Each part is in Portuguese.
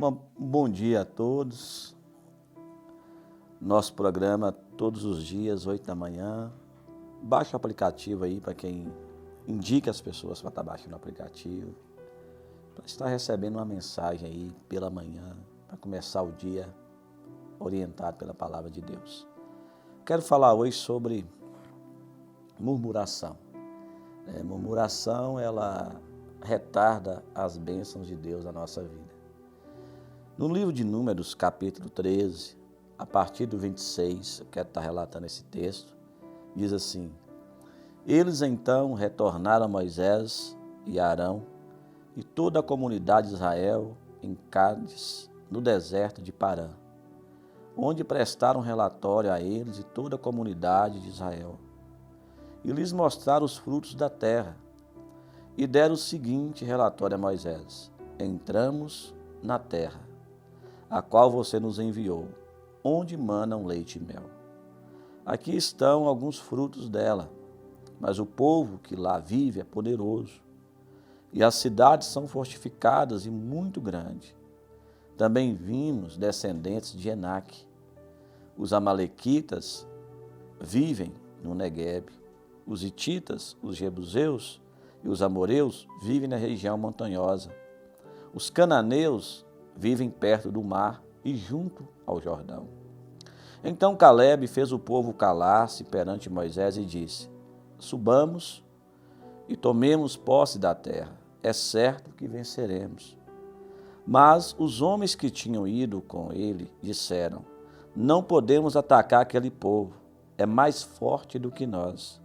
Um bom dia a todos. Nosso programa todos os dias, 8 da manhã. Baixa o aplicativo aí para quem indica as pessoas para estar baixando o aplicativo. Para estar recebendo uma mensagem aí pela manhã, para começar o dia orientado pela palavra de Deus. Quero falar hoje sobre murmuração. Murmuração, ela retarda as bênçãos de Deus na nossa vida. No livro de Números, capítulo 13, a partir do 26, eu quero estar relatando esse texto, diz assim: Eles então retornaram a Moisés e Arão e toda a comunidade de Israel em Cádiz, no deserto de Parã, onde prestaram relatório a eles e toda a comunidade de Israel. E lhes mostraram os frutos da terra, e deram o seguinte relatório a Moisés: Entramos na terra, a qual você nos enviou, onde manam leite e mel. Aqui estão alguns frutos dela, mas o povo que lá vive é poderoso, e as cidades são fortificadas e muito grandes. Também vimos descendentes de Enaque. Os amalequitas vivem no Neguebe. Os hititas, os jebuseus e os amoreus vivem na região montanhosa. Os cananeus vivem perto do mar e junto ao Jordão. Então Calebe fez o povo calar-se perante Moisés e disse: Subamos e tomemos posse da terra. É certo que venceremos. Mas os homens que tinham ido com ele disseram: Não podemos atacar aquele povo, é mais forte do que nós.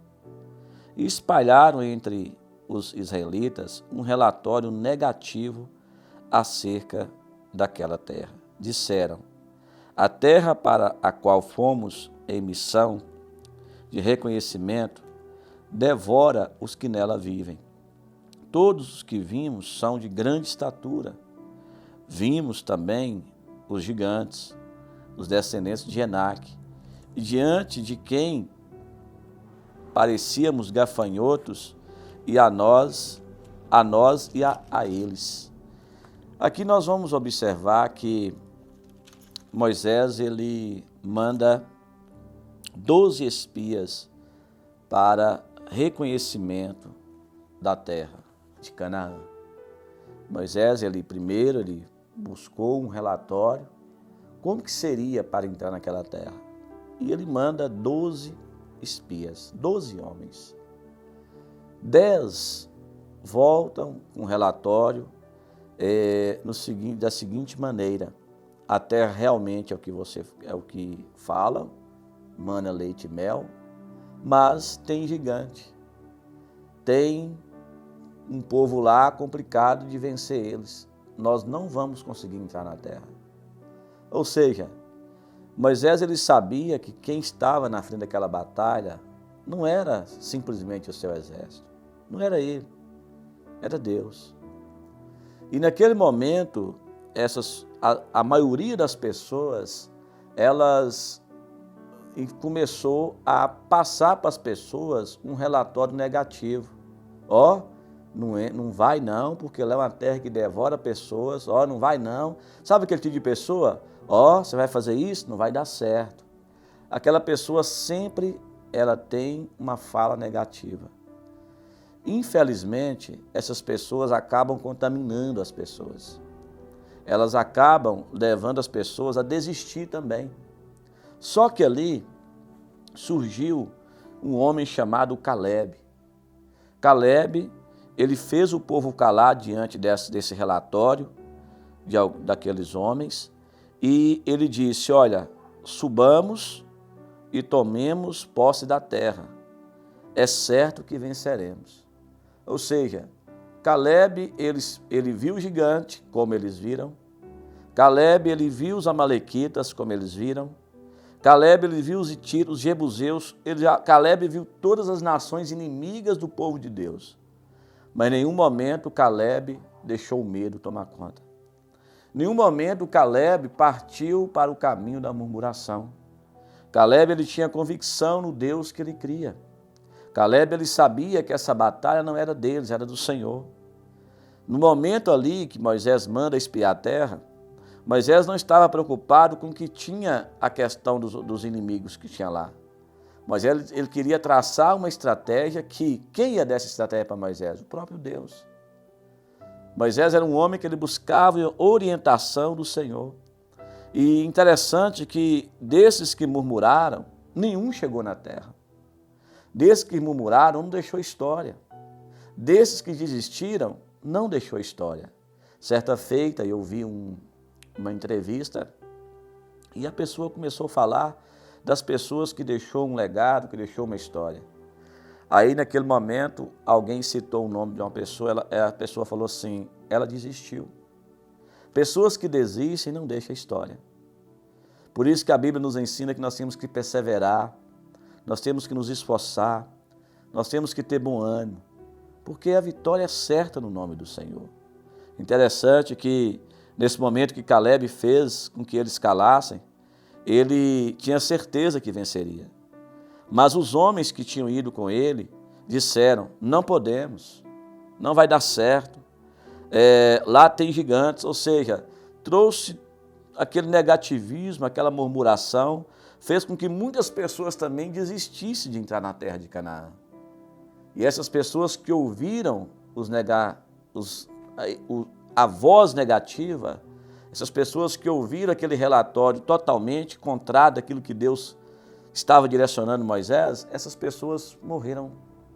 E espalharam entre os israelitas um relatório negativo acerca daquela terra. Disseram: A terra para a qual fomos em missão de reconhecimento devora os que nela vivem. Todos os que vimos são de grande estatura. Vimos também os gigantes, os descendentes de Enaque, e diante de quem parecíamos gafanhotos, e a nós e a eles. Aqui nós vamos observar que Moisés, ele manda 12 espias para reconhecimento da terra de Canaã. Moisés, ele buscou um relatório, como que seria para entrar naquela terra. E ele manda 12 espias, 12 homens. 10 voltam com relatório da seguinte maneira: a terra realmente é o que fala, mana leite e mel, mas tem gigante, tem um povo lá complicado de vencer eles. Nós não vamos conseguir entrar na terra. Ou seja, Moisés, ele sabia que quem estava na frente daquela batalha não era simplesmente o seu exército, não era ele, era Deus. E naquele momento, a maioria das pessoas, elas começou a passar para as pessoas um relatório negativo. Não vai não, porque lá é uma terra que devora pessoas. Não vai não. Sabe aquele tipo de pessoa? Você vai fazer isso? Não vai dar certo. Aquela pessoa sempre, ela tem uma fala negativa. Infelizmente, essas pessoas acabam contaminando as pessoas. Elas acabam levando as pessoas a desistir também. Só que ali surgiu um homem chamado Calebe. Calebe, ele fez o povo calar diante desse relatório daqueles homens, e ele disse: Olha, subamos e tomemos posse da terra. É certo que venceremos. Ou seja, Calebe, ele viu o gigante, como eles viram. Calebe, ele viu os amalequitas, como eles viram. Calebe, ele viu os hititas, os jebuseus. Calebe viu todas as nações inimigas do povo de Deus. Mas em nenhum momento Calebe deixou o medo tomar conta. Em nenhum momento Calebe partiu para o caminho da murmuração. Calebe, ele tinha convicção no Deus que ele cria. Calebe, ele sabia que essa batalha não era deles, era do Senhor. No momento ali que Moisés manda espiar a terra, Moisés não estava preocupado com que tinha a questão dos inimigos que tinha lá. Moisés ele queria traçar uma estratégia que, quem ia dessa estratégia para Moisés? O próprio Deus. Moisés era um homem que ele buscava orientação do Senhor. E interessante que desses que murmuraram, nenhum chegou na terra. Desses que murmuraram, não deixou história. Desses que desistiram, não deixou história. Certa feita, eu vi uma entrevista e a pessoa começou a falar das pessoas que deixou um legado, que deixou uma história. Aí, naquele momento, alguém citou o nome de uma pessoa, a pessoa falou assim, ela desistiu. Pessoas que desistem não deixam história. Por isso que a Bíblia nos ensina que nós temos que perseverar, nós temos que nos esforçar, nós temos que ter bom ânimo, porque a vitória é certa no nome do Senhor. Interessante que, nesse momento que Caleb fez com que eles calassem, ele tinha certeza que venceria. Mas os homens que tinham ido com ele disseram, não podemos, não vai dar certo, lá tem gigantes, ou seja, trouxe aquele negativismo, aquela murmuração, fez com que muitas pessoas também desistissem de entrar na terra de Canaã. E essas pessoas que ouviram a voz negativa, essas pessoas que ouviram aquele relatório totalmente contrário daquilo que Deus estava direcionando Moisés, essas pessoas morreram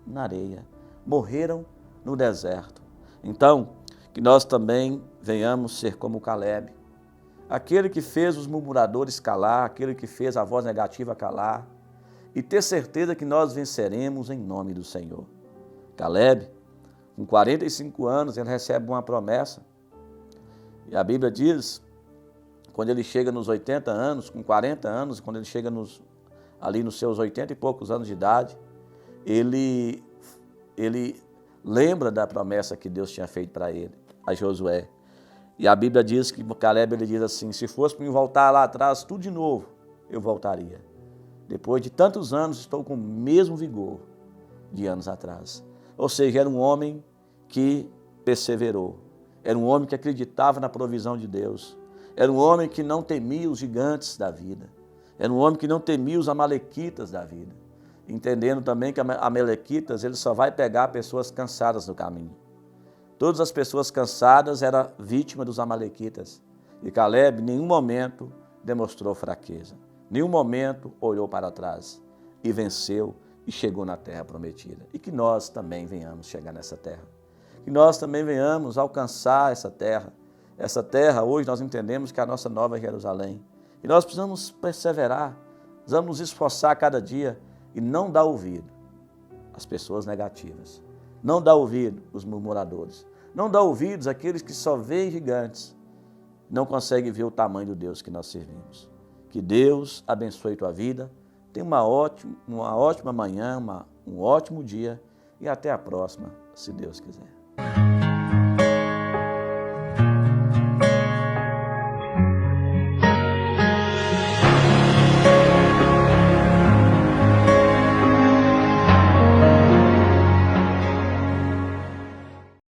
na areia, morreram no deserto. Então, que nós também venhamos ser como Caleb, aquele que fez os murmuradores calar, aquele que fez a voz negativa calar, e ter certeza que nós venceremos em nome do Senhor. Caleb, com 45 anos, ele recebe uma promessa, e a Bíblia diz, quando ele chega nos 80 anos, com 40 anos, quando ele chega ali nos seus 80 e poucos anos de idade, ele lembra da promessa que Deus tinha feito para ele, a Josué. E a Bíblia diz que Caleb ele diz assim, se fosse para me voltar lá atrás, tudo de novo, eu voltaria. Depois de tantos anos, estou com o mesmo vigor de anos atrás. Ou seja, era um homem que perseverou. Era um homem que acreditava na provisão de Deus. Era um homem que não temia os gigantes da vida. Era um homem que não temia os amalequitas da vida. Entendendo também que amalequitas, ele só vai pegar pessoas cansadas no caminho. Todas as pessoas cansadas eram vítimas dos amalequitas. E Caleb, em nenhum momento, demonstrou fraqueza. Em nenhum momento olhou para trás. E venceu e chegou na terra prometida. E que nós também venhamos chegar nessa terra. Que nós também venhamos alcançar essa terra. Essa terra, hoje, nós entendemos que é a nossa nova Jerusalém. E nós precisamos perseverar, precisamos nos esforçar cada dia e não dar ouvido às pessoas negativas. Não dar ouvido aos murmuradores. Não dar ouvidos àqueles que só veem gigantes. Não conseguem ver o tamanho do Deus que nós servimos. Que Deus abençoe tua vida. Tenha uma ótima manhã, um ótimo dia e até a próxima, se Deus quiser.